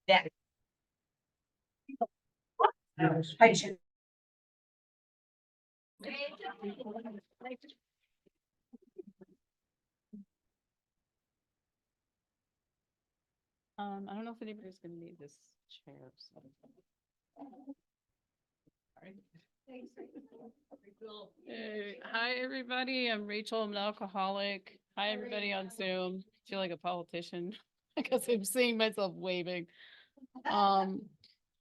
That. I should. I don't know if anybody's gonna need this chair, so. Hi, everybody. I'm Rachel. I'm an alcoholic. Hi, everybody on Zoom. Feel like a politician because I'm seeing myself waving. Um,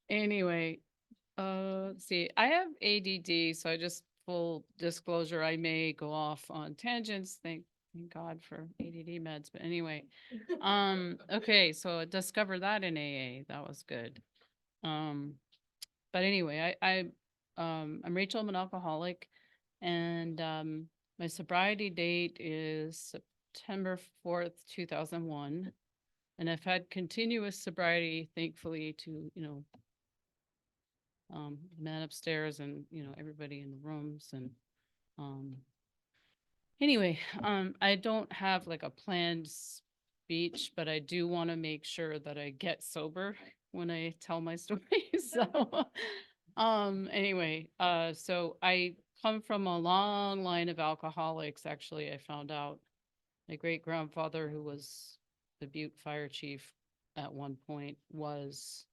anyway, let's see. I have ADD, so I just full disclosure, I may go off on tangents. Thank God for ADD meds. But anyway, okay, so I discovered that in AA. That was good. Um, but anyway, I'm Rachel. I'm an alcoholic, and my sobriety date is September 4th, 2001, and I've had continuous sobriety, thankfully, to the man upstairs and everybody in the rooms and um anyway, I don't have like a planned speech, but I do want to make sure that I get sober when I tell my story. So anyway, so I come from a long line of alcoholics. Actually, I found out my great grandfather, who was the Butte fire chief at one point, was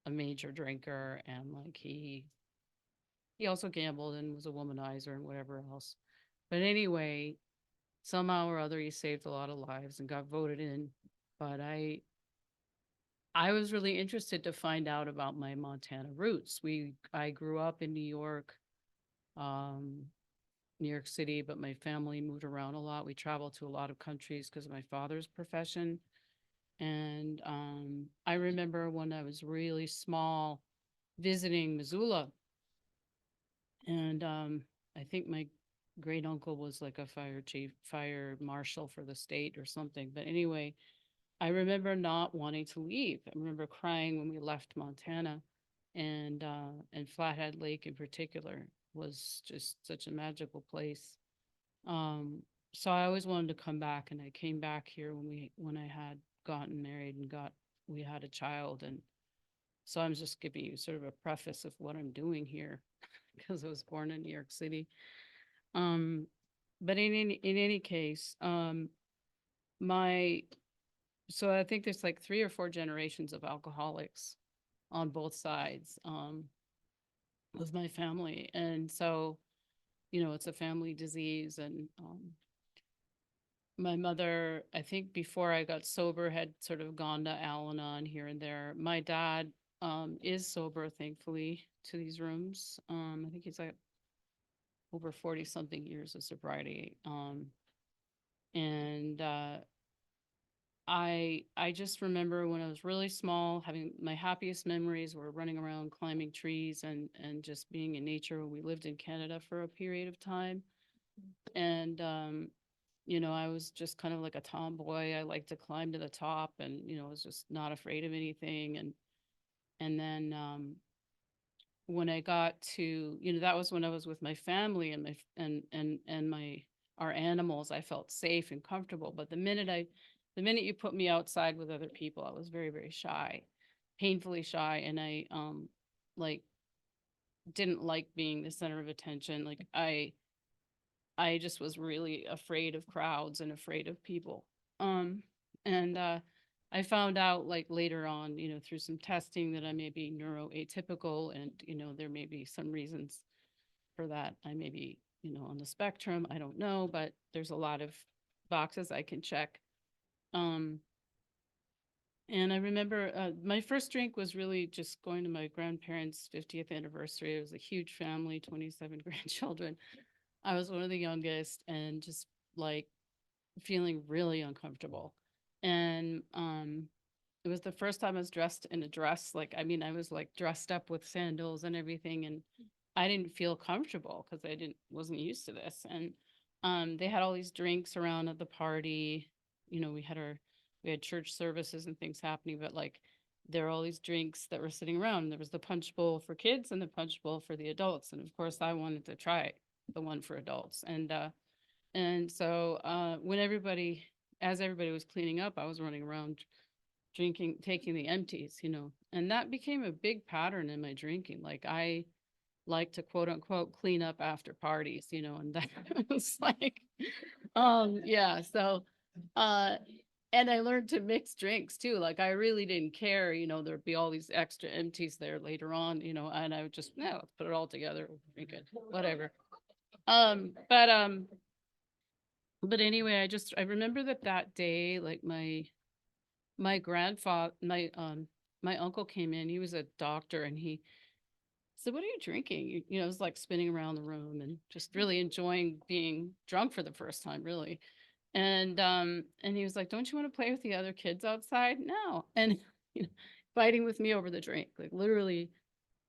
a major drinker, and like he also gambled and was a womanizer and whatever else. But anyway, somehow or other he saved a lot of lives and got voted in. But I was really interested to find out about my Montana roots. I grew up in um, New York City, but my family moved around a lot. We traveled to a lot of countries because of my father's profession. And I remember when I was really small visiting Missoula, and I think my great uncle was like a fire chief, fire marshal for the state or something. But anyway, I remember not wanting to leave. I remember crying when we left Montana, and Flathead Lake in particular was just such a magical place. Um, so I always wanted to come back, and I came back here when I had gotten married and got we had a child. And so I'm just giving you sort of a preface of what I'm doing here because I was born in New York City. Um, but in any case, my so I think there's like 3 or 4 generations of alcoholics on both sides of my family, and so it's a family disease. And my mother, I think before I got sober, had sort of gone to Al-Anon here and there. My dad is sober, thankfully, to these rooms. I think he's like over 40 something years of sobriety. And I just remember when I was really small, having my happiest memories were running around climbing trees and just being in nature. We lived in Canada for a period of time. And I was just kind of like a tomboy. I liked to climb to the top, and was just not afraid of anything. And then when I got to, that was when I was with my family and my and my our animals, I felt safe and comfortable. But the minute you put me outside with other people, I was very, very shy, painfully shy, and I like didn't like being the center of attention. Like I just was really afraid of crowds and afraid of people. And I found out like later on, through some testing, that I may be neuroatypical, and there may be some reasons for that. I may be, on the spectrum. I don't know, but there's a lot of boxes I can check. Um, and I remember my first drink was really just going to my grandparents' 50th anniversary. It was a huge family, 27 grandchildren. I was one of the youngest, and just like feeling really uncomfortable. And it was the first time I was dressed in a dress. Like, I mean, I was like dressed up with sandals and everything, and I didn't feel comfortable because I wasn't used to this. And they had all these drinks around at the party. We had church services and things happening, but like there were all these drinks that were sitting around. There was the punch bowl for kids and the punch bowl for the adults. And of course I wanted to try the one for adults. And so when as everybody was cleaning up, I was running around drinking, taking the empties, you know, and that became a big pattern in my drinking. Like I like to quote unquote clean up after parties, you know, and that was like, yeah. So, uh, and I learned to mix drinks too. Like I really didn't care, you know, there'd be all these extra empties there later on, you know, and I would just, no, let's put it all together, drink it, whatever. Um, but, um, but anyway, I remember that day, like my grandfather, my uncle came in, he was a doctor and he said, "What are you drinking?" You know, it was like spinning around the room and just really enjoying being drunk for the first time, really. And he was like, "Don't you want to play with the other kids outside?" No. And you know, fighting with me over the drink. Like literally,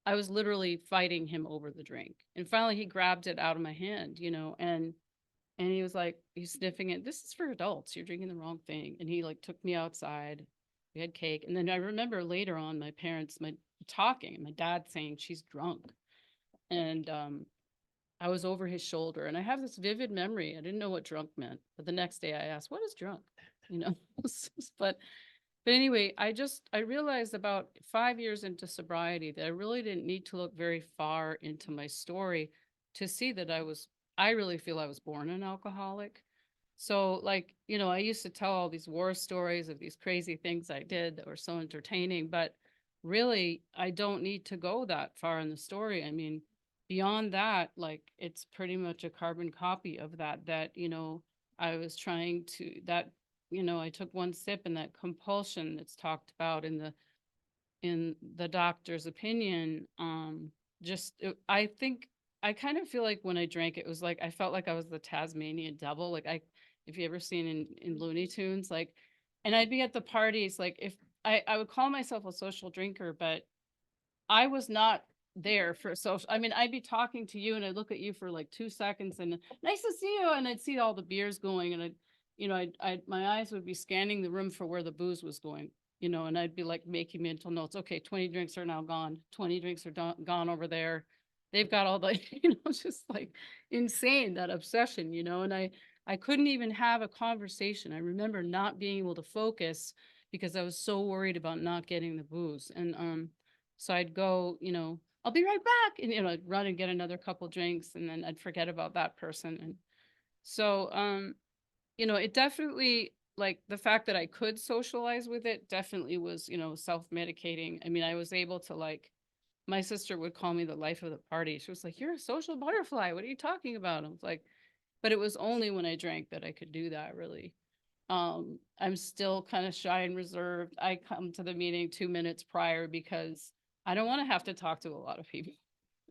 I was literally fighting him over the drink. And finally he grabbed it out of my hand, you know, and he was like, he's sniffing it. "This is for adults. You're drinking the wrong thing." And he like took me outside. We had cake. And then I remember later on my parents, my talking, and my dad saying she's drunk. And I was over his shoulder and I have this vivid memory. I didn't know what drunk meant. But the next day I asked, "What is drunk?" You know, but but anyway, I realized about 5 years into sobriety that I really didn't need to look very far into my story to see that I really feel I was born an alcoholic. So like, you know, I used to tell all these war stories of these crazy things I did that were so entertaining, but really I don't need to go that far in the story. I mean, beyond that, like it's pretty much a carbon copy of that, you know, I was trying to that you know, I took one sip and that compulsion that's talked about in the doctor's opinion, I think I kind of feel like when I drank, it was like I felt like I was the Tasmanian devil. Like if you ever seen in Looney Tunes, like, and I'd be at the parties, like if I would call myself a social drinker, but I was not there for social. I mean, I'd be talking to you and I'd look at you for like 2 seconds and nice to see you. And I'd see all the beers going and you know, my eyes would be scanning the room for where the booze was going, you know, and I'd be like making mental notes. Okay, 20 drinks are now gone. 20 drinks are gone over there. They've got all the, you know, just like insane, that obsession, you know, and I couldn't even have a conversation. I remember not being able to focus because I was so worried about not getting the booze. And so I'd go, you know, "I'll be right back." And, you know, I'd run and get another couple drinks and then I'd forget about that person. And so, you know, it definitely, like the fact that I could socialize with it definitely was, you know, self-medicating. I mean, I was able to like, my sister would call me the life of the party. She was like, "You're a social butterfly. What are you talking about?" I was like, but it was only when I drank that I could do that really. I'm still kind of shy and reserved. I come to the meeting 2 minutes prior because I don't want to have to talk to a lot of people.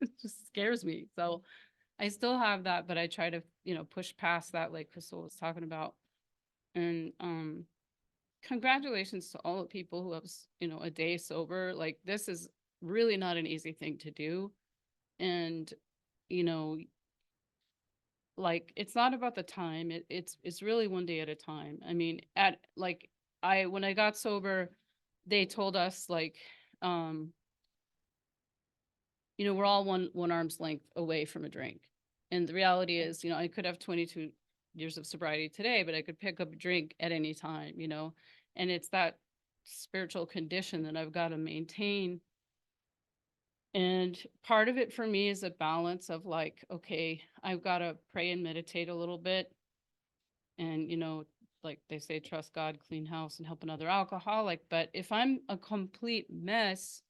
It just scares me. So I still have that, but I try to, you know, push past that, like Crystal was talking about. And congratulations to all the people who have, you know, a day sober. Like this is really not an easy thing to do. And, you know, like it's not about the time. It's really one day at a time. I mean, at like I when I got sober, they told us like, um, you know, we're all one arm's length away from a drink. And the reality is, you know, I could have 22 years of sobriety today, but I could pick up a drink at any time, you know. And it's that spiritual condition that I've got to maintain. And part of it for me is a balance of like, okay, I've got to pray and meditate a little bit. And, you know, like they say, trust God, clean house, and help another alcoholic. But if I'm a complete mess,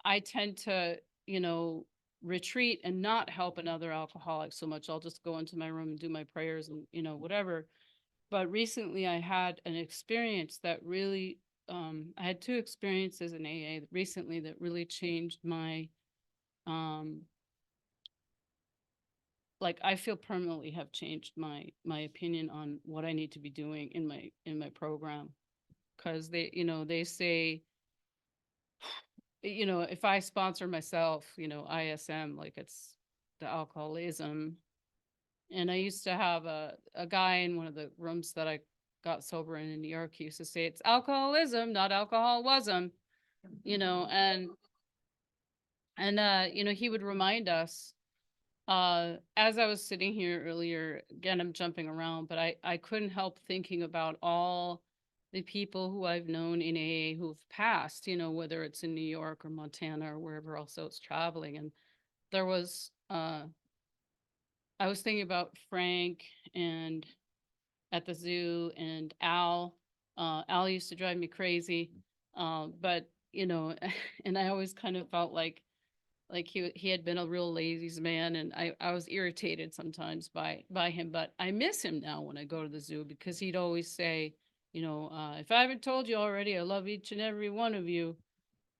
I tend to, you know, retreat and not help another alcoholic so much. I'll just go into my room and do my prayers and, you know, whatever. But recently I had an experience that really, I had two experiences in AA recently that really changed my, um, like I feel permanently have changed my opinion on what I need to be doing in my program. Cause they, you know, they say, you know, if I sponsor myself, you know, ISM, like it's the alcoholism. And I used to have a guy in one of the rooms that I got sober in New York. He used to say, "It's alcoholism, not alcoholism," you know, and you know, he would remind us, as I was sitting here earlier, again, I'm jumping around, but I couldn't help thinking about all the people who I've known in AA who've passed, you know, whether it's in New York or Montana or wherever else I was traveling. And there was, I was thinking about Frank and at the zoo and Al. Al used to drive me crazy. But you know, and I always kind of felt like he had been a real lazy man, and I was irritated sometimes by him. But I miss him now when I go to the zoo because he'd always say, you know, if I haven't told you already, I love each and every one of you.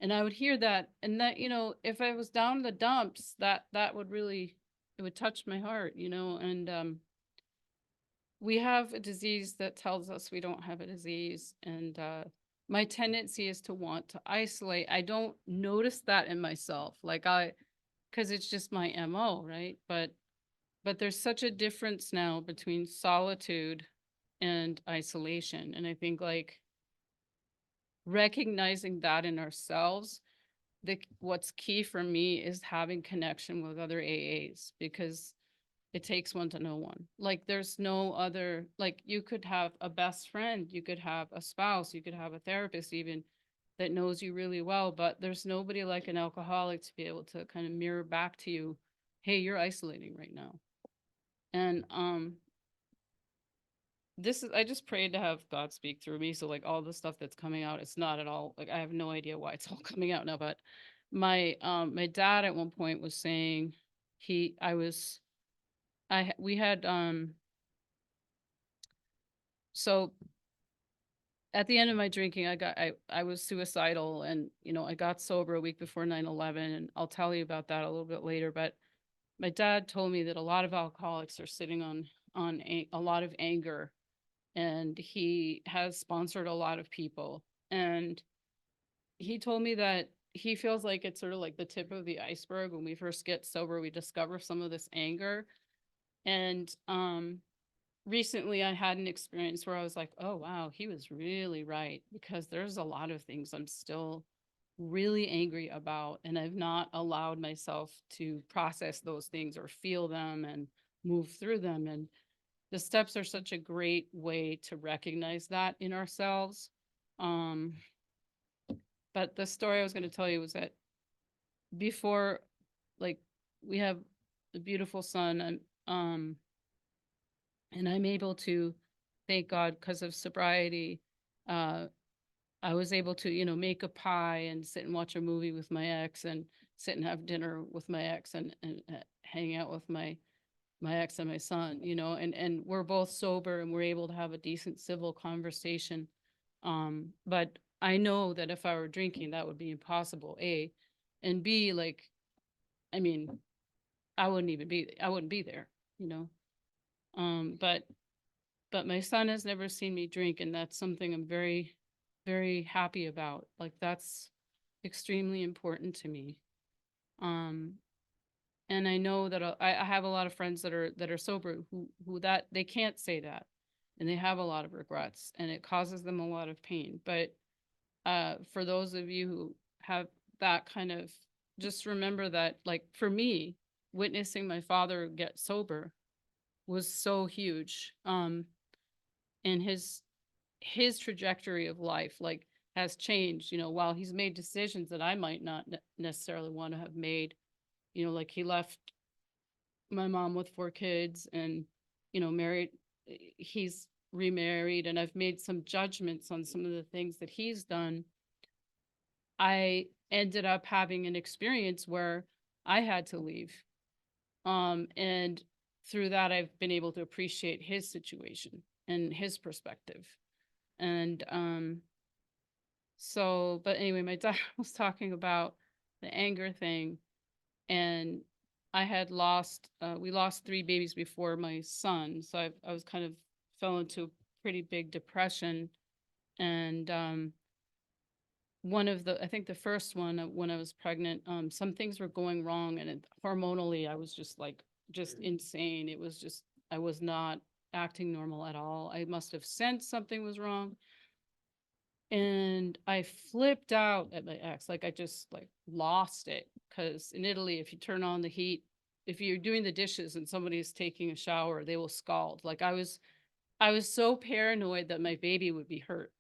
And I would hear that, and that, you know, if I was down in the dumps, that would really, it would touch my heart, you know. And we have a disease that tells us we don't have a disease. And my tendency is to want to isolate. I don't notice that in myself, like because it's just my MO, right? But there's such a difference now between solitude and isolation. And I think like recognizing that in ourselves, what's key for me is having connection with other AAs, because it takes one to know one. Like there's no other, like you could have a best friend, you could have a spouse, you could have a therapist even that knows you really well, but there's nobody like an alcoholic to be able to kind of mirror back to you, hey, you're isolating right now. And this is, I just prayed to have God speak through me. So like all the stuff that's coming out, it's not at all like I have no idea why it's all coming out now. But my dad at one point was saying he I was I we had so at the end of my drinking, I was suicidal, and you know, I got sober a week before 9/11, and I'll tell you about that a little bit later. But my dad told me that a lot of alcoholics are sitting on a lot of anger, and he has sponsored a lot of people. And he told me that he feels like it's sort of like the tip of the iceberg. When we first get sober, we discover some of this anger. And recently I had an experience where I was like, oh wow, he was really right, because there's a lot of things I'm still really angry about, and I've not allowed myself to process those things or feel them and move through them. And the steps are such a great way to recognize that in ourselves. Um, but the story I was going to tell you was that before, like, we have a beautiful son, and I'm able to, thank God, because of sobriety, uh, I was able to, you know, make a pie and sit and watch a movie with my ex, and sit and have dinner with my ex, and hang out with my ex and my son, you know, and we're both sober, and we're able to have a decent civil conversation. But I know that if I were drinking, that would be impossible, A. And B, like, I mean, I wouldn't be there, you know. But my son has never seen me drink, and that's something I'm very, very happy about. Like that's extremely important to me. Um, and I know that I have a lot of friends that are sober who that they can't say that, and they have a lot of regrets, and it causes them a lot of pain. But for those of you who have that kind of, just remember that, like for me, witnessing my father get sober was so huge. And his trajectory of life, like, has changed, you know, while he's made decisions that I might not necessarily want to have made. You know, like he left my mom with 4 kids, and, you know, married, he's remarried, and I've made some judgments on some of the things that he's done. I ended up having an experience where I had to leave. And through that, I've been able to appreciate his situation and his perspective. And so, but anyway, my dad was talking about the anger thing, and I had lost, we lost 3 babies before my son. So I was kind of fell into a pretty big depression. And one of the, I think the first one, when I was pregnant, some things were going wrong, and hormonally, I was just like, just insane. It was just, I was not acting normal at all. I must have sensed something was wrong. And I flipped out at my ex. Like I just like lost it. Cause in Italy, if you turn on the heat, if you're doing the dishes and somebody's taking a shower, they will scald. Like I was so paranoid that my baby would be hurt.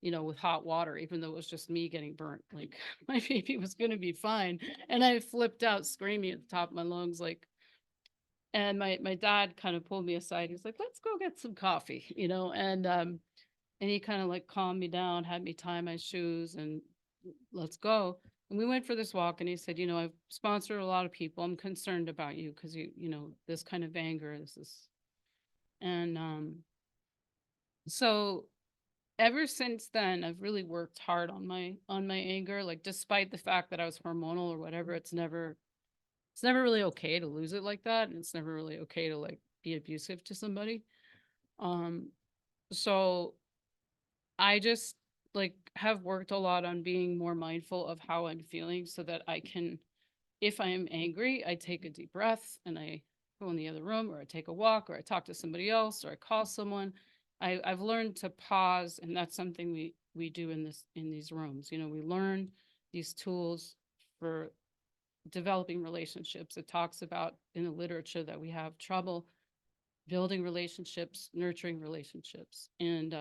with hot water, even though it was just me getting burnt. Like my baby was going to be fine. And I flipped out screaming at the top of my lungs, like, and my dad kind of pulled me aside. He's like, let's go get some coffee, and he kind of like calmed me down, had me tie my shoes and let's go. And we went for this walk and he said, I've sponsored a lot of people. I'm concerned about you because this kind of anger, this is, and so ever since then, I've really worked hard on my anger. Like despite the fact that I was hormonal or whatever, it's never really okay to lose it like that. And it's never really okay to like be abusive to somebody. Um, so I just like have worked a lot on being more mindful of how I'm feeling so that I can, if I am angry, I take a deep breath and I go in the other room or I take a walk or I talk to somebody else or I call someone. I've learned to pause, and that's something we do in these rooms. We learn these tools for developing relationships. It talks about in the literature that we have trouble building relationships, nurturing relationships. And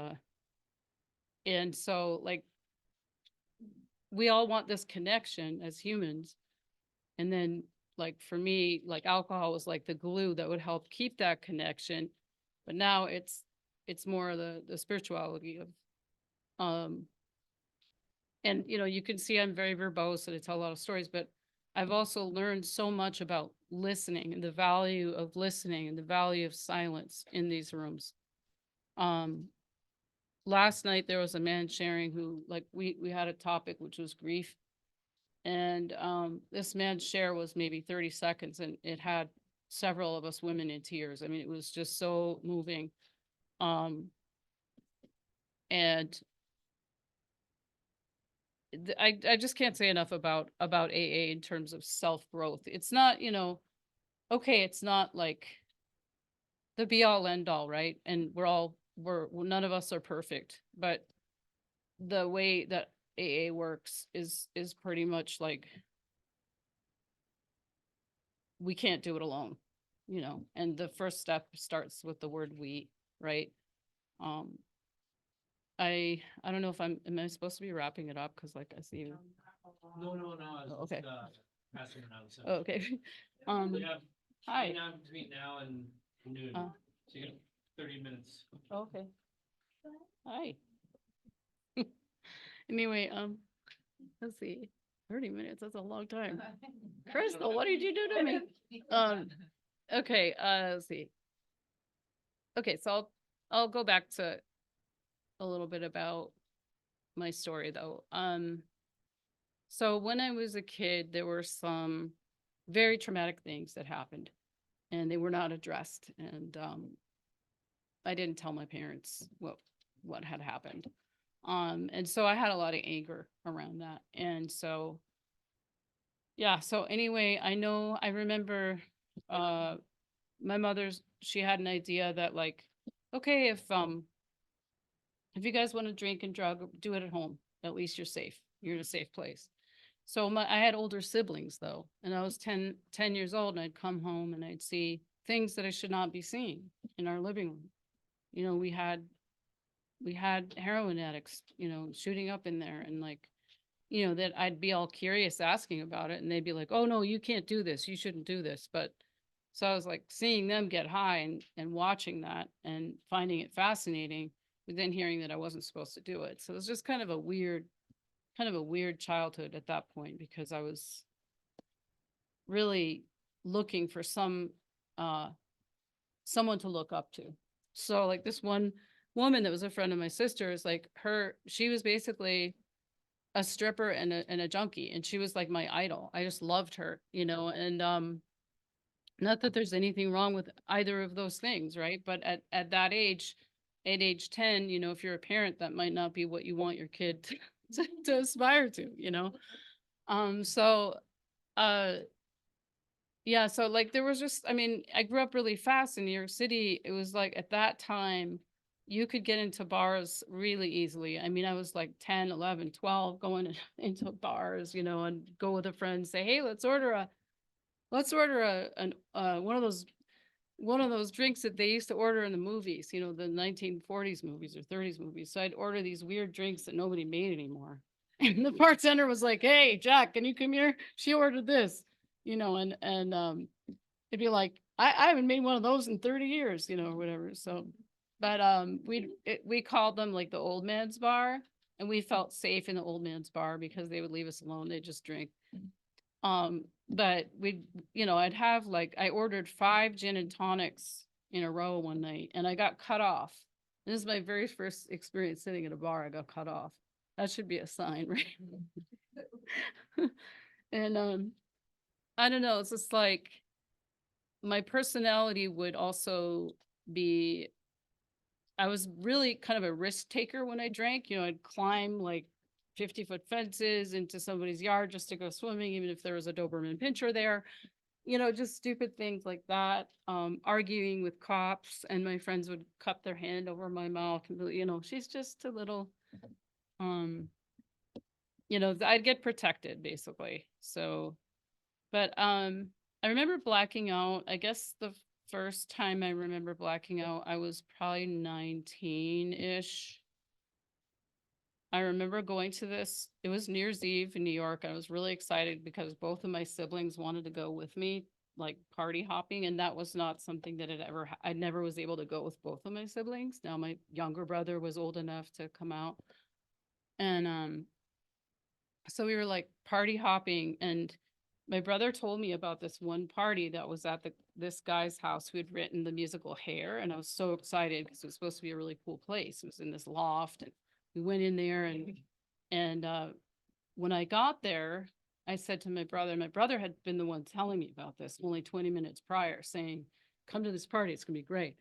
so like we all want this connection as humans. And then like for me, like alcohol was like the glue that would help keep that connection. But now it's more the spirituality of um and you can see I'm very verbose and I tell a lot of stories, but I've also learned so much about listening and the value of listening and the value of silence in these rooms. Um Last night there was a man sharing who like we had a topic which was grief. And this man's share was maybe 30 seconds and it had several of us women in tears. I mean, it was just so moving. Um, and I just can't say enough about AA in terms of self-growth. It's not, okay, it's not like the be all end all, right? And none of us are perfect, but the way that AA works is pretty much like we can't do it alone, and the first step starts with the word we, right? Um, I don't know if am I supposed to be wrapping it up? Cause like I see you. No, no, no, I was Oh, okay. just, passing it out, so. Oh, okay. We have, Hi. now between now and noon, Uh, so you got 30 minutes. okay. Hi. Anyway, let's see. 30 minutes, that's a long time. Crystal, what did you do to me? Okay, let's see. Okay, so I'll go back to a little bit about my story though. So when I was a kid, there were some very traumatic things that happened and they were not addressed. And I didn't tell my parents what had happened. And so I had a lot of anger around that. And so yeah, so anyway, I remember my she had an idea that like, okay, if you guys want to drink and drug, do it at home. At least you're safe. You're in a safe place. So I had older siblings though, and I was 10 years old and I'd come home and I'd see things that I should not be seeing in our living room. We had heroin addicts, shooting up in there and like, that I'd be all curious asking about it and they'd be like, oh no, you can't do this. You shouldn't do this. But so I was like seeing them get high and watching that and finding it fascinating, but then hearing that I wasn't supposed to do it. So it was just kind of a weird childhood at that point because I was really looking for someone to look up to. So like this one woman that was a friend of my sister's, like she was basically a stripper and a junkie, and she was like my idol. I just loved her, and not that there's anything wrong with either of those things, right? But at that age, at age 10, if you're a parent, that might not be what you want your kid to aspire to, so yeah, so like there was just, I mean, I grew up really fast in New York City. It was like at that time, you could get into bars really easily. I mean, I was like 10, 11, 12 going into bars, and go with a friend, say, hey, let's order one of those one of those drinks that they used to order in the movies, you know, the 1940s movies or 30s movies. So I'd order these weird drinks that nobody made anymore. And the bartender was like, "Hey, Jack, can you come here? She ordered this," you know, and it'd be like, I haven't made one of those in 30 years, you know, or whatever. So, but we called them like the old man's bar, and we felt safe in the old man's bar because they would leave us alone. They just drink. But you know, I'd have like, I ordered 5 gin and tonics in a row one night and I got cut off. This is my very first experience sitting at a bar. I got cut off. That should be a sign, right? And, I don't know. It's just like my personality would also be, I was really kind of a risk taker when I drank. You know, I'd climb like 50-foot fences into somebody's yard just to go swimming, even if there was a Doberman Pinscher there. You know, just stupid things like that. Arguing with cops, and my friends would cup their hand over my mouth. And, you know, she's just a little, um, you know, I'd get protected basically. So, but I remember blacking out. I guess the first time I remember blacking out, I was probably 19-ish. I remember going to this, it was New Year's Eve in New York. I was really excited because both of my siblings wanted to go with me, like party hopping. And that was not something that I never was able to go with both of my siblings. Now my younger brother was old enough to come out. And so we were like party hopping, and my brother told me about this one party that was at this guy's house who had written the musical Hair. And I was so excited because it was supposed to be a really cool place. It was in this loft, and we went in there, and when I got there, I said to my brother had been the one telling me about this only 20 minutes prior, saying, "Come to this party, it's gonna be great."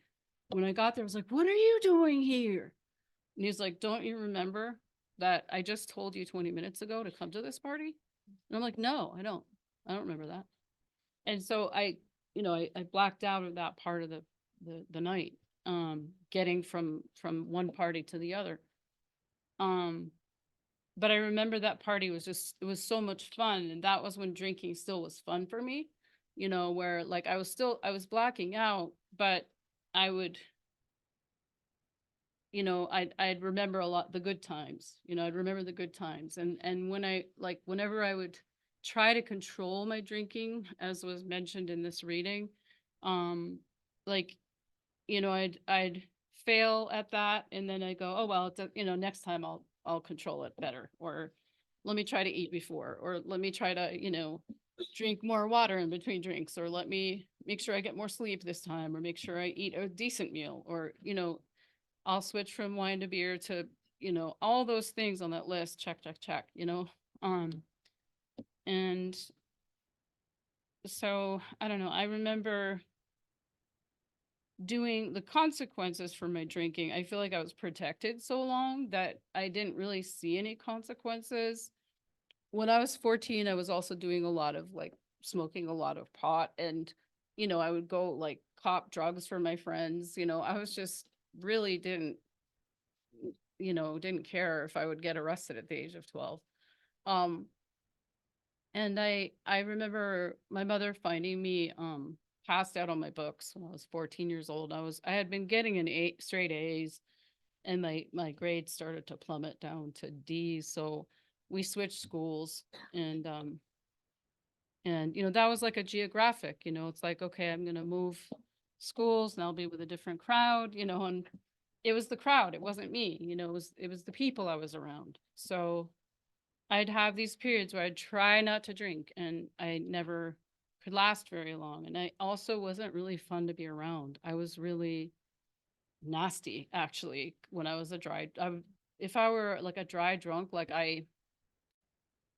When I got there, I was like, "What are you doing here?" And he's like, "Don't you remember that I just told you 20 minutes ago to come to this party?" And I'm like, "No, I don't. I don't remember that." And so you know, I blacked out of that part of the night, getting from one party to the other. But I remember that party was just, it was so much fun. And that was when drinking still was fun for me, you know, where like I was blacking out, but I would, you know, I'd remember a lot the good times, you know, I'd remember the good times. And when whenever I would try to control my drinking, as was mentioned in this reading, um, like, you know, I'd fail at that, and then I go, "Oh well, you know, next time I'll control it better," or "Let me try to eat before," or "Let me try to, you know, drink more water in between drinks," or "Let me make sure I get more sleep this time," or "Make sure I eat a decent meal," or, you know, I'll switch from wine to beer to, you know, all those things on that list. Check, check, check, you know. And so I don't know. I remember doing the consequences for my drinking. I feel like I was protected so long that I didn't really see any consequences. When I was 14, I was also doing a lot of like smoking a lot of pot, and, you know, I would go like cop drugs for my friends. You know, I was just really didn't care if I would get arrested at the age of 12. Um, and I remember my mother finding me passed out on my books when I was 14 years old. I had been getting straight A's, and my grades started to plummet down to D's. So we switched schools, and you know, that was like a geographic, you know, it's like, okay, I'm gonna move schools and I'll be with a different crowd, you know, and it was the crowd, it wasn't me, you know, it was the people I was around. So I'd have these periods where I'd try not to drink, and I never could last very long. And I also wasn't really fun to be around. I was really nasty, actually, when I was if I were like a dry drunk, like I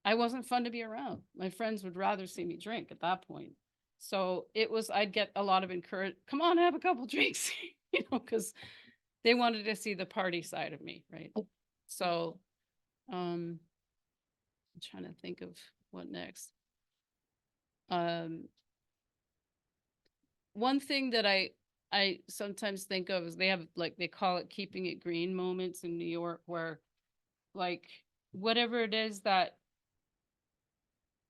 wasn't fun to be around. My friends would rather see me drink at that point. So I'd get a lot of come on, have a couple drinks, you know, because they wanted to see the party side of me, right? So, I'm trying to think of what next. One thing that I sometimes think of is they call it keeping it green moments in New York, where like whatever it is, that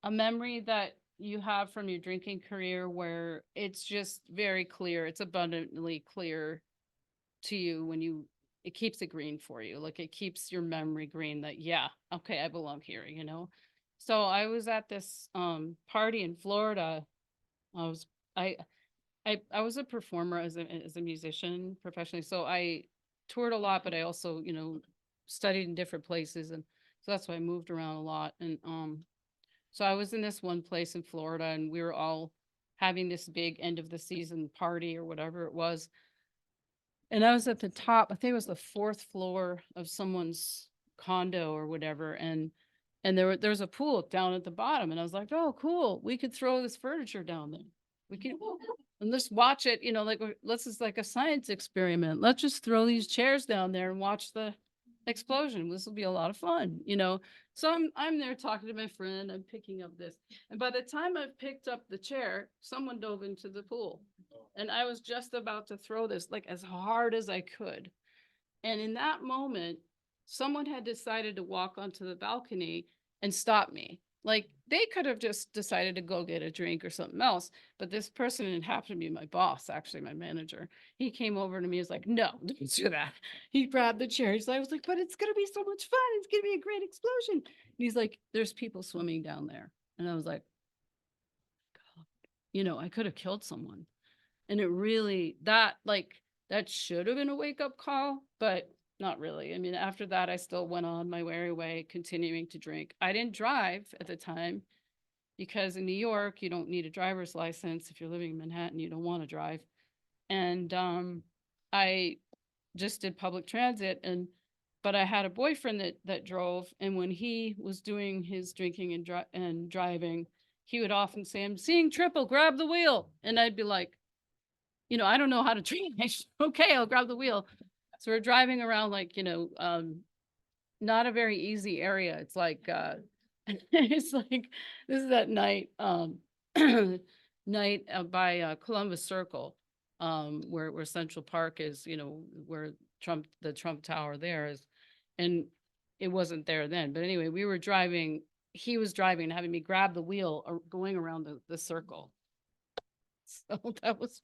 a memory that you have from your drinking career where it's just very clear, it's abundantly clear to you when it keeps it green for you. Like it keeps your memory green that, yeah, okay, I belong here, you know? So I was at this party in Florida. I was I I was a performer as a musician professionally. So I toured a lot, but I also, studied in different places, and so that's why I moved around a lot. And so I was in this one place in Florida, and we were all having this big end of the season party or whatever it was. And I was at the top, I think it was the fourth floor of someone's condo or whatever, and there was a pool down at the bottom, and I was like, "Oh, cool. We could throw this furniture down there. We can and let's watch it, like let's just like a science experiment. Let's just throw these chairs down there and watch the explosion. This will be a lot of fun." So I'm there talking to my friend, I'm picking up this. And by the time I've picked up the chair, someone dove into the pool. And I was just about to throw this like as hard as I could. And in that moment, someone had decided to walk onto the balcony and stop me. Like they could have just decided to go get a drink or something else. But this person, it happened to be my boss, actually, my manager. He came over to me, was like, "No, don't do that." He grabbed the chair. I was like, "But it's going to be so much fun. It's going to be a great explosion." And he's like, "There's people swimming down there." And I was like, I could have killed someone. And it really, that should have been a wake up call, but not really. I mean, after that, I still went on my merry way, continuing to drink. I didn't drive at the time because in New York, you don't need a driver's license. If you're living in Manhattan, you don't want to drive. And I just did public transit, but I had a boyfriend that drove, and when he was doing his drinking and driving, he would often say, "I'm seeing triple, grab the wheel." And I'd be like, I don't know how to drive. Okay, I'll grab the wheel. So we're driving around like, not a very easy area. It's like, it's like, this is that night, night by Columbus Circle, where Central Park is, where the Trump Tower there is. And it wasn't there then. But anyway, he was driving and having me grab the wheel going around the circle. So that was,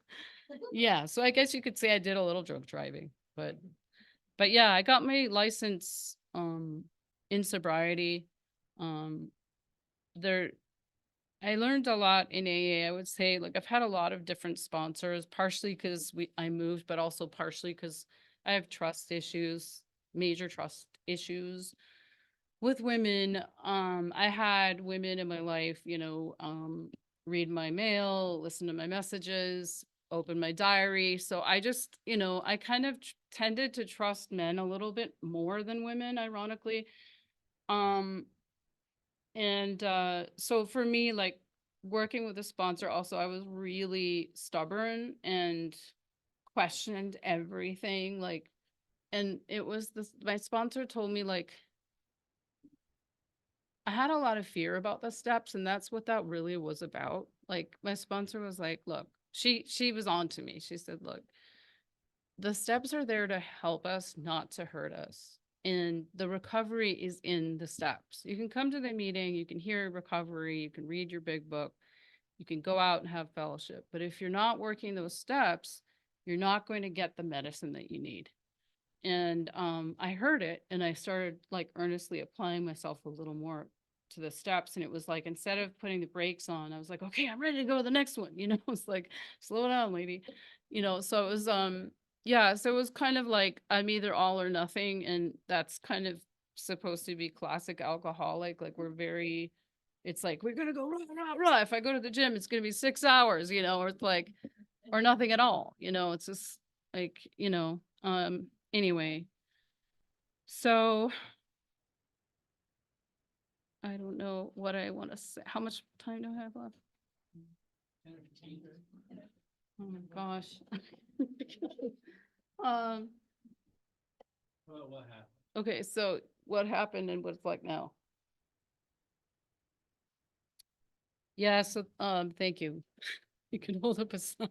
yeah. So I guess you could say I did a little drunk driving, but yeah, I got my license in sobriety. Um there I learned a lot in AA. I would say, like, I've had a lot of different sponsors, partially because I moved, but also partially because I have trust issues, major trust issues with women. I had women in my life, read my mail, listen to my messages, open my diary. So I just, I kind of tended to trust men a little bit more than women, ironically. Um, and so for me, like working with a sponsor, also, I was really stubborn and questioned everything. Like, and it was my sponsor told me, like, I had a lot of fear about the steps, and that's what that really was about. Like my sponsor was like, "Look," she was on to me. She said, "Look, the steps are there to help us, not to hurt us. And the recovery is in the steps. You can come to the meeting, you can hear recovery, you can read your big book, you can go out and have fellowship. But if you're not working those steps, you're not going to get the medicine that you need." And I heard it, and I started like earnestly applying myself a little more to the steps. And it was like, instead of putting the brakes on, I was like, "Okay, I'm ready to go to the next one." It's like, "Slow down, lady." So it was yeah, so it was kind of like I'm either all or nothing, and that's kind of supposed to be classic alcoholic. Like it's like, we're gonna go rah, rah, rah. If I go to the gym, it's gonna be 6 hours, or it's like, or nothing at all. It's just like, anyway. So I don't know what I want to say. How much time do I have left? 10 or 15. Oh my gosh. um, Well, what happened? okay, so what happened and what's like now? Yeah, so thank you. You can hold up a sign.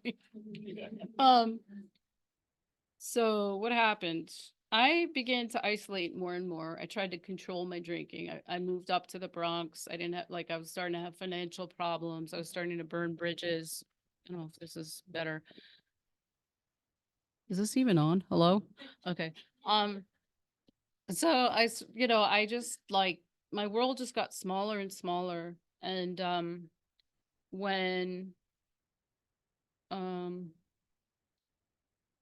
So what happened? I began to isolate more and more. I tried to control my drinking. I moved up to the Bronx. I didn't have, like, I was starting to have financial problems. I was starting to burn bridges. I don't know if this is better. Is this even on? Hello? Okay. Um, so I just like my world just got smaller and smaller. And when um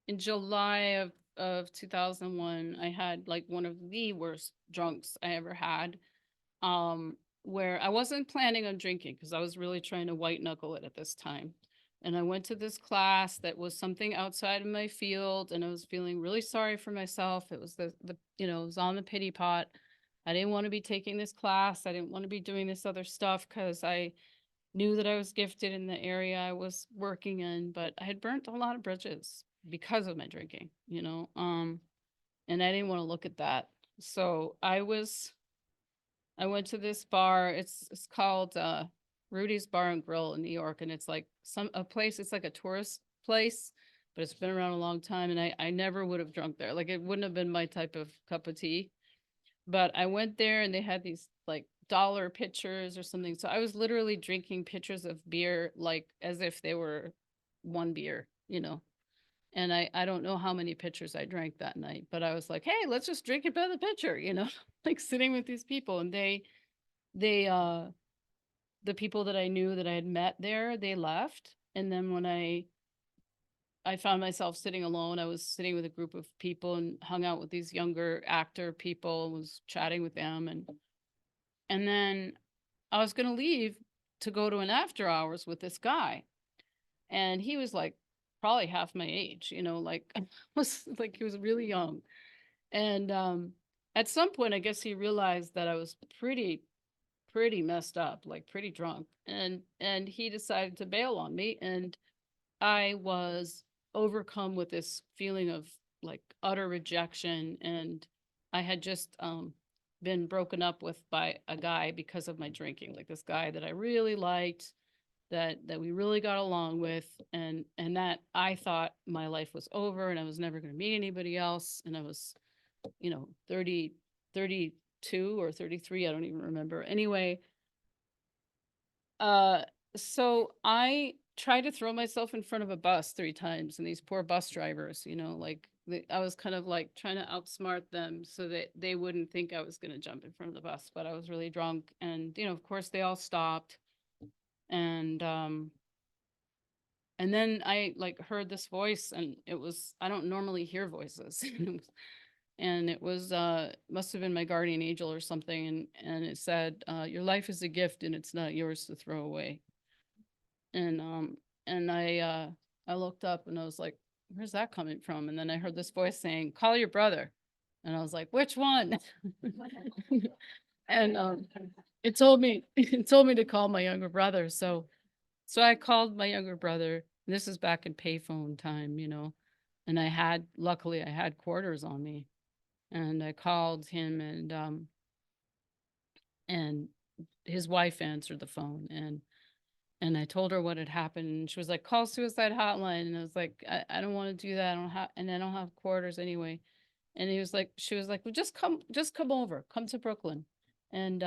in July of 2001, I had like one of the worst drunks I ever had. Where I wasn't planning on drinking because I was really trying to white knuckle it at this time. And I went to this class that was something outside of my field, and I was feeling really sorry for myself. It was it was on the pity pot. I didn't want to be taking this class. I didn't want to be doing this other stuff because I knew that I was gifted in the area I was working in, but I had burnt a lot of bridges because of my drinking. And I didn't want to look at that. So I went to this bar. It's called Rudy's Bar and Grill in New York, and it's like a place. It's like a tourist place, but it's been around a long time, and I never would have drunk there. Like it wouldn't have been my type of cup of tea. But I went there, and they had these like dollar pitchers or something. So I was literally drinking pitchers of beer like as if they were one beer. And I don't know how many pitchers I drank that night, but I was like, hey, let's just drink it by the pitcher, like sitting with these people. And they the people that I knew that I had met there, they left. And then when I found myself sitting alone, I was sitting with a group of people and hung out with these younger actor people, was chatting with them. And then I was gonna leave to go to an after hours with this guy. And he was like probably half my age, like was like he was really young. And at some point I guess he realized that I was pretty messed up, like pretty drunk. And he decided to bail on me, and I was overcome with this feeling of like utter rejection. And I had just been broken up with by a guy because of my drinking, like this guy that I really liked, that we really got along with, and that I thought my life was over and I was never going to meet anybody else. And I was 30, 32 or 33, I don't even remember. Anyway, uh, so I tried to throw myself in front of a bus 3 times, and these poor bus drivers, like I was kind of like trying to outsmart them so that they wouldn't think I was going to jump in front of the bus, but I was really drunk. And, of course they all stopped. And, and then I like heard this voice, and I don't normally hear voices. And it was must have been my guardian angel or something. And it said, your life is a gift and it's not yours to throw away. And I looked up and I was like, where's that coming from? And then I heard this voice saying, call your brother. And I was like, which one? And it told me to call my younger brother. So I called my younger brother. This is back in payphone time. And luckily I had quarters on me. And I called him, and his wife answered the phone, and I told her what had happened, and she was like, call suicide hotline. And I was like, I don't want to do that. I don't have quarters anyway. And she was like, well, just come over, come to Brooklyn. And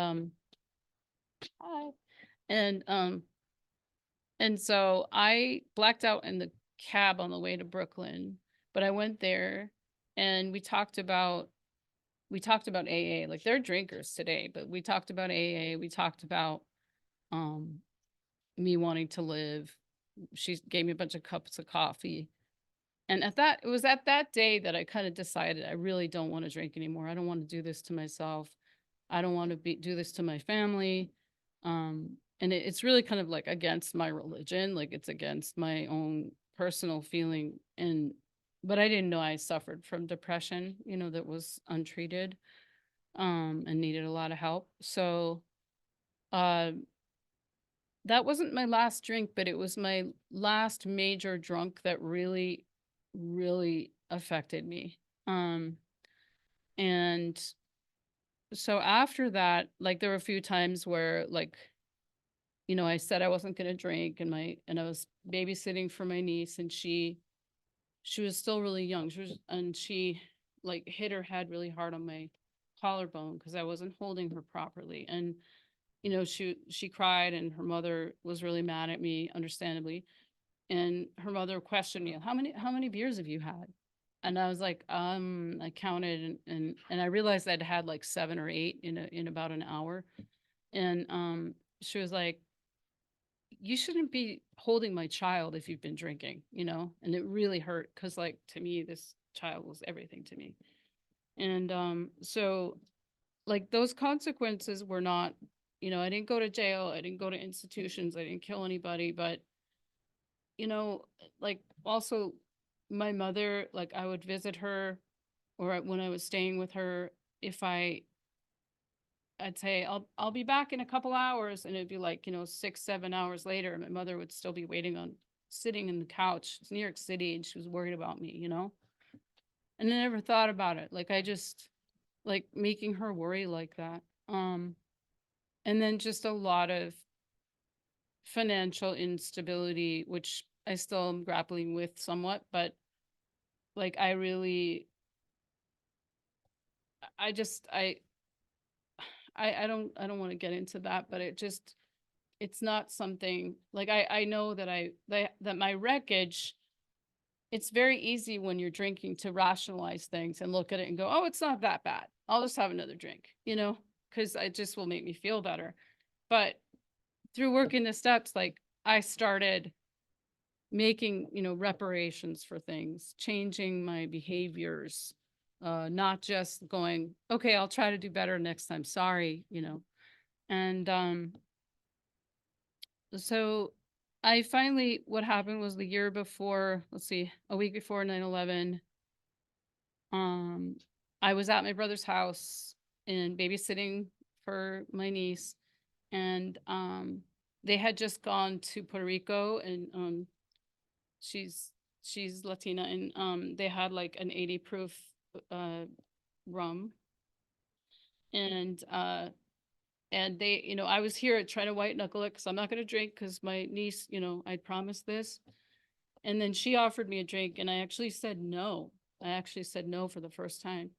hi. And so I blacked out in the cab on the way to Brooklyn, but I went there, and we talked about AA. Like they're drinkers today, but we talked about AA. We talked about um me wanting to live. She gave me a bunch of cups of coffee. And it was at that day that I kind of decided I really don't want to drink anymore. I don't want to do this to myself. I don't want to do this to my family. And it's really kind of like against my religion, like it's against my own personal feeling. But I didn't know I suffered from depression, that was untreated, and needed a lot of help. So, uh, that wasn't my last drink, but it was my last major drunk that really, really affected me. And so after that, like there were a few times where like, I said I wasn't going to drink, and I was babysitting for my niece, and she was still really young. like hit her head really hard on my collarbone because I wasn't holding her properly. And, you know, she cried and her mother was really mad at me, understandably. And her mother questioned me, how many beers have you had? And I was like, I counted and I realized I'd had like 7 or 8 in about an hour. And she was like, you shouldn't be holding my child if you've been drinking, you know? And it really hurt because like to me, this child was everything to me. And so like those consequences were not, you know, I didn't go to jail, I didn't go to institutions, I didn't kill anybody, but you know, like also my mother, like I would visit her or when I was staying with her, if I'd say I'll be back in a couple hours and it'd be like, you know, 6, 7 hours later, my mother would still be waiting on sitting in the couch. It's New York City and she was worried about me, you know? And I never thought about it. Like I just like making her worry like that. And then just a lot of financial instability, which I still am grappling with somewhat, but like I really I just I don't want to get into that, but it's not something like I know that that my wreckage, it's very easy when you're drinking to rationalize things and look at it and go, oh, it's not that bad. I'll just have another drink, you know, because it just will make me feel better. But through working the steps, like I started making, you know, reparations for things, changing my behaviors, not just going, okay, I'll try to do better next time. Sorry, you know. And so I finally, what happened was the year before, let's see, a week before 9/11, um, I was at my brother's house and babysitting for my niece, and they had just gone to Puerto Rico, and she's she's Latina, and they had like an 80 proof uh rum, and they, you know, I was here trying to white knuckle it because I'm not going to drink because my niece, you know, I'd promised this. And then she offered me a drink and I actually said no. I actually said no for the first time.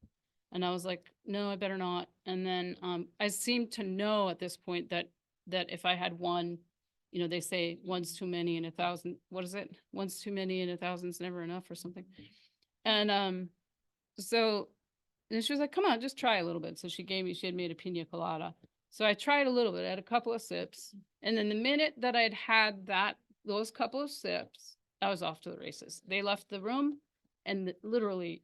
And I was like, no, I better not. And then I seemed to know at this point that if I had one, you know, they say one's too many and a thousand, what is it? One's too many and a thousand's never enough or something. And so and she was like, come on, just try a little bit. So she had made a pina colada. So I tried a little bit, I had a couple of sips. And then the minute that I'd had those couple of sips, I was off to the races. They left the room and literally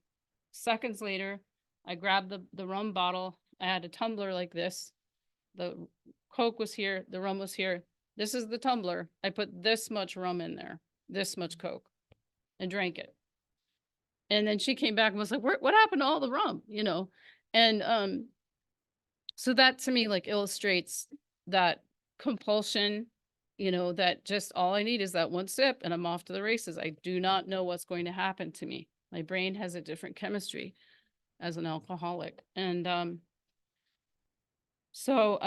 seconds later, I grabbed the rum bottle. I had a tumbler like this. The Coke was here, the rum was here. This is the tumbler. I put this much rum in there, this much Coke, and drank it. And then she came back and was like, what happened to all the rum? You know? And so that to me like illustrates that compulsion, you know, that just all I need is that one sip and I'm off to the races. I do not know what's going to happen to me. My brain has a different chemistry as an alcoholic. And so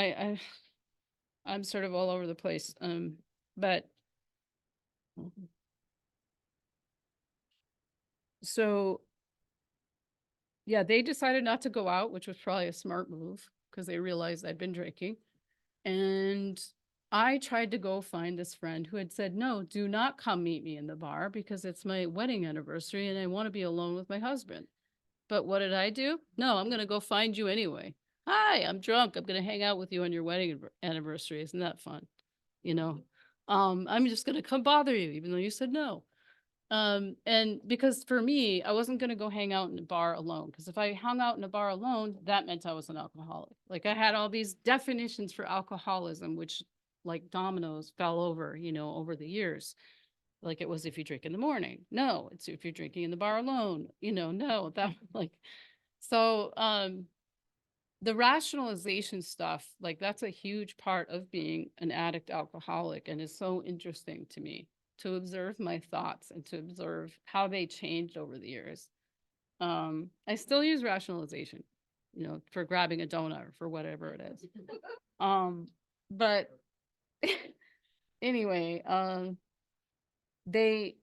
I'm sort of all over the place. But so yeah, they decided not to go out, which was probably a smart move because they realized I'd been drinking. And I tried to go find this friend who had said, no, do not come meet me in the bar because it's my wedding anniversary and I want to be alone with my husband. But what did I do? No, I'm going to go find you anyway. Hi, I'm drunk. I'm going to hang out with you on your wedding anniversary. Isn't that fun? You know, I'm just going to come bother you, even though you said no. And because for me, I wasn't going to go hang out in a bar alone. Because if I hung out in a bar alone, that meant I was an alcoholic. Like I had all these definitions for alcoholism, which like dominoes fell over, you know, over the years. Like it was if you drink in the morning. No, it's if you're drinking in the bar alone, you know, no, that like, so, the rationalization stuff, like that's a huge part of being an addict alcoholic and is so interesting to me to observe my thoughts and to observe how they changed over the years. I still use rationalization, you know, for grabbing a donut or for whatever it is. But anyway, they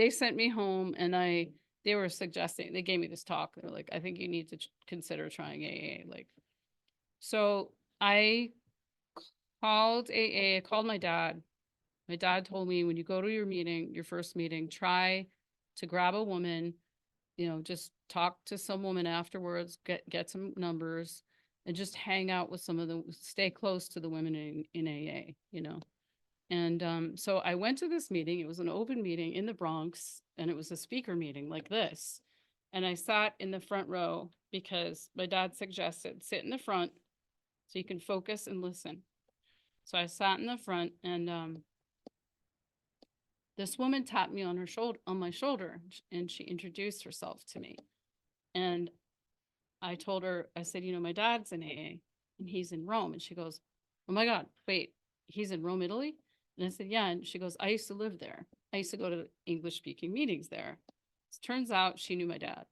sent me home and they were suggesting, they gave me this talk. They're like, I think you need to consider trying AA. Like, so I called AA, I called my dad. My dad told me, when you go to your meeting, your first meeting, try to grab a woman, just talk to some woman afterwards, get some numbers, and just hang out with some of the, stay close to the women in AA. And so I went to this meeting. It was an open meeting in the Bronx, and it was a speaker meeting like this. And I sat in the front row because my dad suggested sit in the front so you can focus and listen. So I sat in the front, and this woman tapped me on my shoulder, and she introduced herself to me. And I told her, I said, my dad's in AA and he's in Rome. And she goes, oh my God, wait, he's in Rome, Italy? And I said, yeah. And she goes, I used to live there. I used to go to English speaking meetings there. It turns out she knew my dad.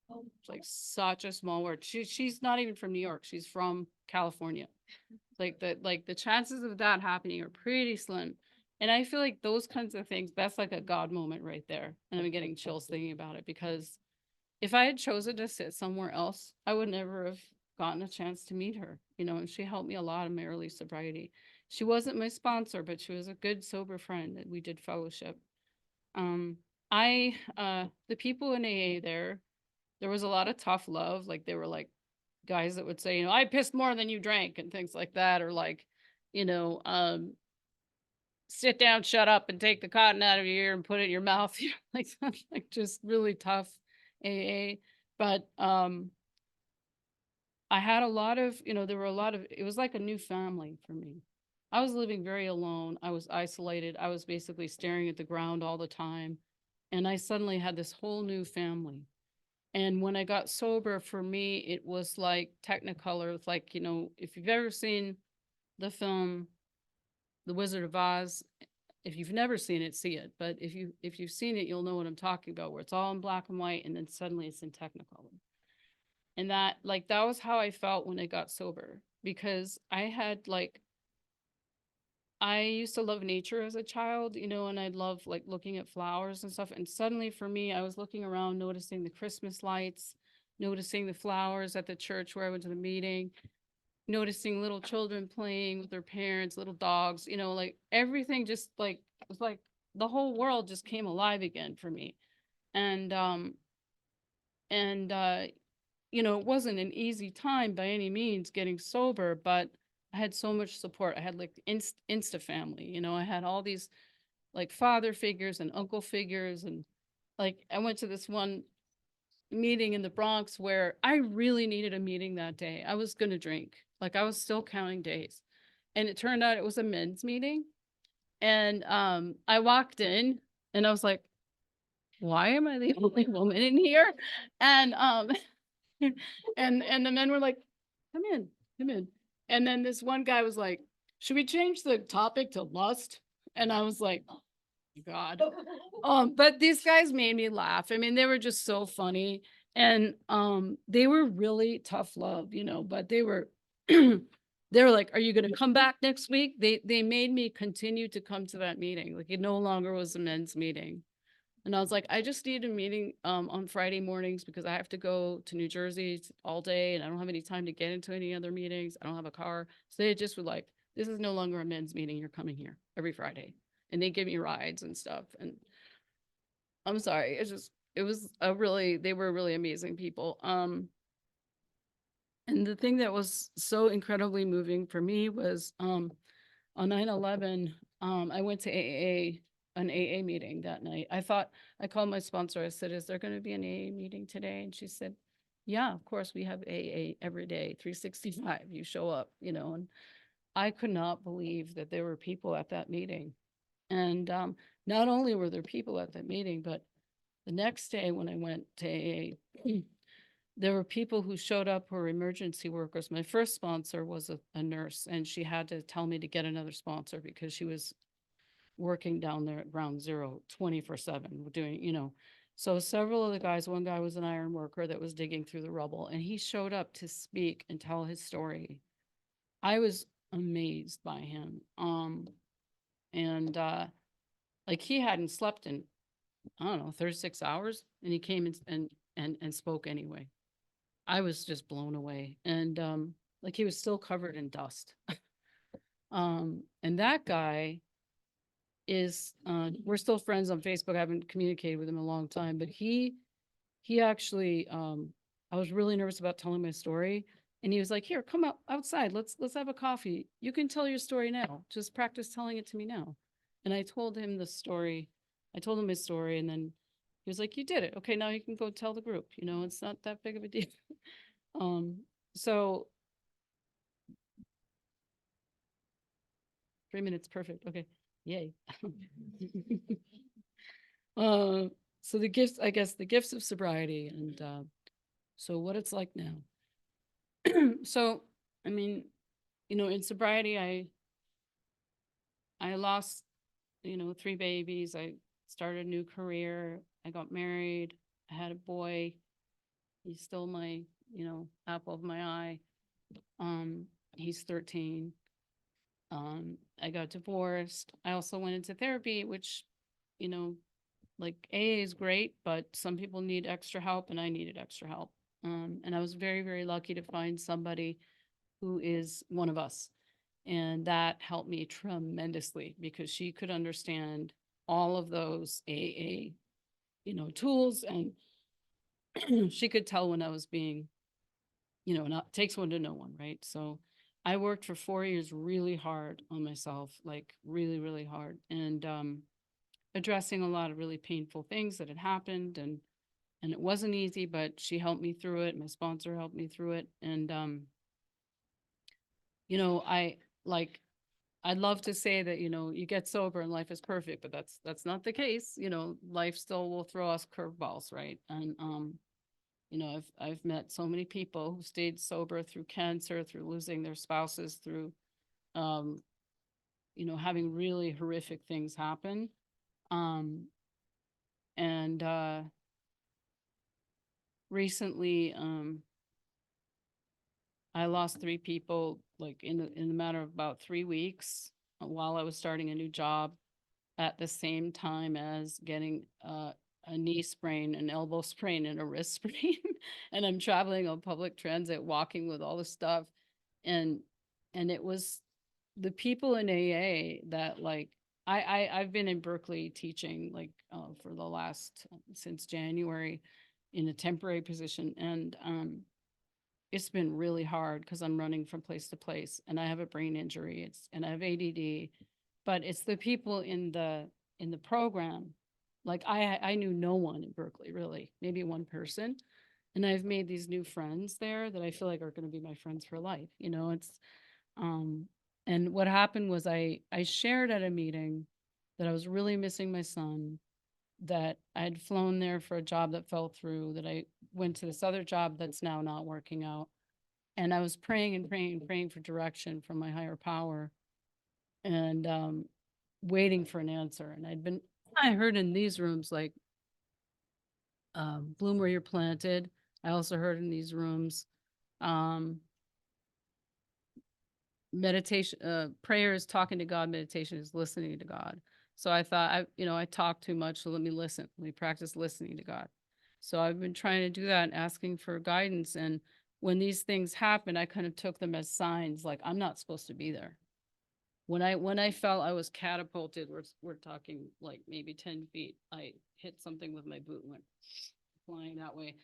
It's like such a small world. She's not even from New York. She's from California. Like the chances of that happening are pretty slim. And I feel like those kinds of things, that's like a God moment right there. And I'm getting chills thinking about it, because if I had chosen to sit somewhere else, I would never have gotten a chance to meet her, and she helped me a lot in my early sobriety. She wasn't my sponsor, but she was a good sober friend, and we did fellowship. The people in AA there was a lot of tough love. Like, they were like guys that would say, I pissed more than you drank and things like that. Or like, you know, sit down, shut up, and take the cotton out of your ear and put it in your mouth. Like just really tough AA. But I had a lot of, there were a lot of, it was like a new family for me. I was living very alone. I was isolated. I was basically staring at the ground all the time. And I suddenly had this whole new family. And when I got sober, for me, it was like Technicolor. It's like, if you've ever seen the film The Wizard of Oz, if you've never seen it, see it. But if you've seen it, you'll know what I'm talking about, where it's all in black and white and then suddenly it's in Technicolor. And that was how I felt when I got sober, because I used to love nature as a child, and I'd love like looking at flowers and stuff. And suddenly for me, I was looking around, noticing the Christmas lights, noticing the flowers at the church where I went to the meeting, noticing little children playing with their parents, little dogs, like everything just like, it was like the whole world just came alive again for me. And, it wasn't an easy time by any means getting sober, but I had so much support. I had like Insta family, I had all these like father figures and uncle figures. And like, I went to this one meeting in the Bronx where I really needed a meeting that day. I was going to drink. Like, I was still counting days. And it turned out it was a men's meeting. And I walked in and I was like, why am I the only woman in here? And and the men were like, come in. And then this one guy was like, should we change the topic to lust? And I was like, oh my God. But these guys made me laugh. I mean, they were just so funny. And they were really tough love, but they were they were like, are you going to come back next week? They made me continue to come to that meeting. Like, it no longer was a men's meeting. And I was like, I just need a meeting on Friday mornings because I have to go to New Jersey all day and I don't have any time to get into any other meetings. I don't have a car. So they just were like, this is no longer a men's meeting. You're coming here every Friday. And they give me rides and stuff. And I'm sorry. They were really amazing people. And the thing that was so incredibly moving for me was on 9/11, I went to an AA meeting that night. I called my sponsor. I said, is there going to be an AA meeting today? And she said, yeah, of course, we have AA every day, 365. You show up, and I could not believe that there were people at that meeting. And not only were there people at that meeting, but the next day when I went to AA, there were people who showed up who were emergency workers. My first sponsor was a nurse, and she had to tell me to get another sponsor because she was working down there at Ground Zero 24/7 doing, so several of the guys, one guy was an iron worker that was digging through the rubble, and he showed up to speak and tell his story. I was amazed by him. And like, he hadn't slept in I don't know, 36 hours, and he came and spoke anyway. I was just blown away, and like he was still covered in dust. And that guy is we're still friends on Facebook. I haven't communicated with him in a long time, but he actually I was really nervous about telling my story, and he was like, "Here, come out outside. Let's have a coffee. You can tell your story now. Just practice telling it to me now." And I told him the story. I told him his story, and then he was like, "You did it. Okay, now you can go tell the group. You know, it's not that big of a deal." um so 3 minutes, perfect. Okay. Yay. uh so the gifts, I guess the gifts of sobriety, and so what it's like now. So, I mean, in sobriety, I lost, 3 babies. I started a new career. I got married. I had a boy. He's still my, apple of my eye. He's 13. I got divorced. I also went into therapy, which, you know, like AA is great, but some people need extra help, and I needed extra help. And I was very, very lucky to find somebody who is one of us. And that helped me tremendously because she could understand all of those AA, tools. And she could tell when I was being, not takes one to know one, right? So I worked for 4 years really hard on myself, like really, really hard. And addressing a lot of really painful things that had happened. And it wasn't easy, but she helped me through it. My sponsor helped me through it. And I like I'd love to say that, you get sober and life is perfect, but that's not the case. Life still will throw us curveballs, right? And I've met so many people who stayed sober through cancer, through losing their spouses, through um, having really horrific things happen. Um, and recently, I lost 3 people like in the matter of about 3 weeks, while I was starting a new job, at the same time as getting a knee sprain, an elbow sprain, and a wrist sprain. And I'm traveling on public transit, walking with all the stuff. And it was the people in AA that like I've been in Berkeley teaching like for the last since January in a temporary position. And it's been really hard because I'm running from place to place, and I have a brain injury. And I have ADD, but it's the people in the program. Like I knew no one in Berkeley, really, maybe one person. And I've made these new friends there that I feel like are going to be my friends for life. It's um and what happened was I shared at a meeting that I was really missing my son, that I had flown there for a job that fell through, that I went to this other job that's now not working out. And I was praying and praying and praying for direction from my higher power, and waiting for an answer. And I heard in these rooms like, bloom where you're planted. I also heard in these rooms, um, meditation, prayer is talking to God, meditation is listening to God. So I thought, I talk too much, so let me listen. Let me practice listening to God. So I've been trying to do that and asking for guidance. And when these things happen, I kind of took them as signs, like I'm not supposed to be there. When I felt I was catapulted, we're talking like maybe 10 feet. I hit something with my boot and went flying that way.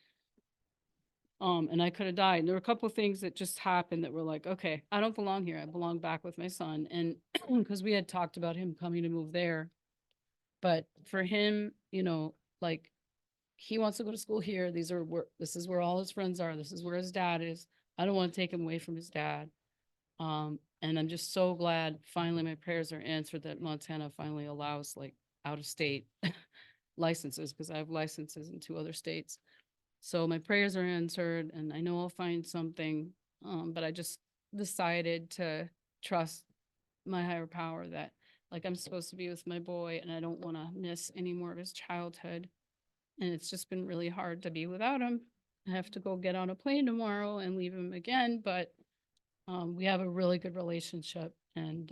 And I could have died. And there were a couple of things that just happened that were like, okay, I don't belong here. I belong back with my son. And because we had talked about him coming to move there. But for him, like he wants to go to school here. This is where all his friends are. This is where his dad is. I don't want to take him away from his dad. And I'm just so glad finally my prayers are answered, that Montana finally allows like out of state licenses, because I have licenses in 2 other states. So my prayers are answered, and I know I'll find something. But I just decided to trust my higher power, that like I'm supposed to be with my boy, and I don't want to miss any more of his childhood. And it's just been really hard to be without him. I have to go get on a plane tomorrow and leave him again, but we have a really good relationship, and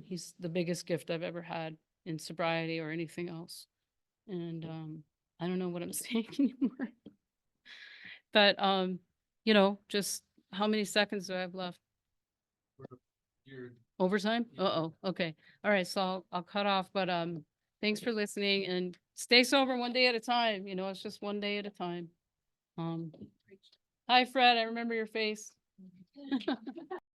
he's the biggest gift I've ever had. in sobriety or anything else. And, I don't know what I'm saying anymore. But, you know, just how many seconds do I have left? You're, Overtime? Yeah. Uh-oh, okay. All right, so I'll cut off, but, thanks for listening and stay sober one day at a time. You know, it's just one day at a time. Hi, Fred, I remember your face.